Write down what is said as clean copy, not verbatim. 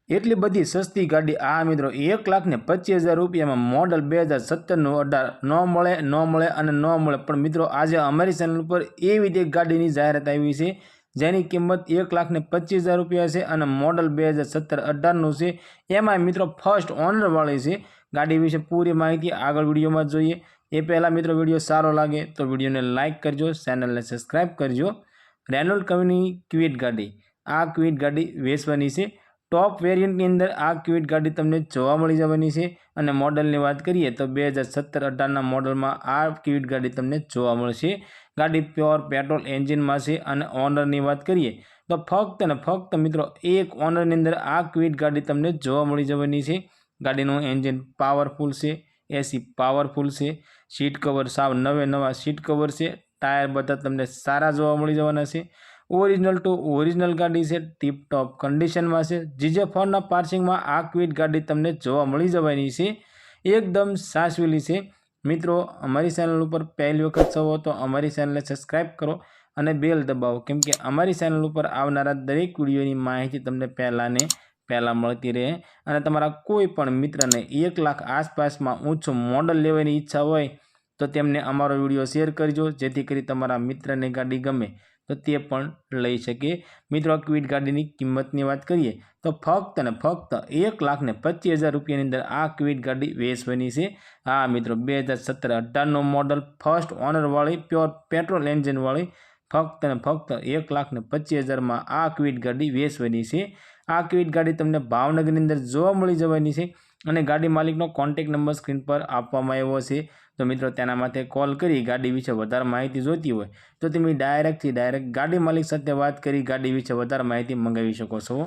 એટલી બધી સસ્તી ગાડી આ મિત્રો 1,25,000 રૂપિયામાં મોડલ 2017નું 18 ન મળે અને ન મળે। પણ મિત્રો આજે અમારી ચેનલ ઉપર એવી એક ગાડીની જાહેરાત આવી છે જેની કિંમત 1,25,000 રૂપિયા છે અને મોડલ 2017-18નું છે। એમાં મિત્રો ફર્સ્ટ ઓનર વાળી છે। ગાડી વિશે પૂરી માહિતી આગળ વિડીયોમાં જોઈએ। એ પહેલાં મિત્રો વિડીયો સારો લાગે તો વિડીયોને લાઇક કરજો, ચેનલને સબસ્ક્રાઈબ કરજો। રેનોલ્ટ કંપની ક્વિડ ગાડી, આ ક્વિડ ગાડી વેચવાની છે। टॉप वेरियंटनी अंदर आ क्विड गाड़ी तमने जोवा मळी जवानी छे अने मॉडलनी वात करीए तो 2017-18 मॉडल में आ क्विड गाड़ी तमने जोवा मळशे। गाड़ी प्योर पेट्रोल एंजीन में छे अने ओनरनी वात करीए तो फक्त ने फक्त मित्रों एक ओनरनी अंदर आ क्विड गाड़ी तमने जोवा मळी जवानी छे। गाड़ीनुं एंजीन पावरफुल छे, एसी पावरफुल छे, सीट कवर साव नवे नवा सीट कवर छे, टायर बधा तमने सारा जोवा मळी जवाना छे। ओरिजिनल टू ओरिजिनल गाड़ी से टीप टॉप कंडीशन में से GJ4 पार्सिंग में आ क्विड गाड़ी तमने जोवा मळी जवानी छे। एकदम साचवेली छे। मित्रों अमारी चेनल पर पहली वखत छो तो अमारी चेनल ने सब्सक्राइब करो अने बेल दबावो, केम के अमारी चेनल पर आवनारा दरेक विडियोनी माहिती तमने पहला मळती रहे। अने तमारा कोई पण मित्रने 1 लाख आसपास में ऊंचो मॉडल लेवानी इच्छा होय तो तेमने अमारो विडियो शेर करजो, जेथी करी तमारा मित्रने गाड़ी गमे तो ते पण लई शके। मित्रों क्विड गाड़ी की किंमतनी बात करिए तो फक्त ने फक्त 1,25,000 रुपया अंदर आ क्विड गाड़ी वेचवानी छे। हाँ मित्रों 2017-18 मॉडल फर्स्ट ओनर वाली प्योर पेट्रोल एंजीन वाली फक्त ने फक्त 1,25,000 में आ क्विड गाड़ी वेचवानी छे। आ क्विड गाड़ी तमने भावनगर अंदर जोवा मळी जवानी छे अने गाड़ी मालिकनो कॉन्टेक्ट नंबर स्क्रीन पर आपवामां आव्यो छे। तो मित्रों तेना माटे कॉल करी गाड़ी विषे वधारे माहिती जोती होय तो तमे डायरेक्ट गाड़ी मालिक साथे बात करी गाड़ी विषे वधारे माहिती मंगावी शको छो।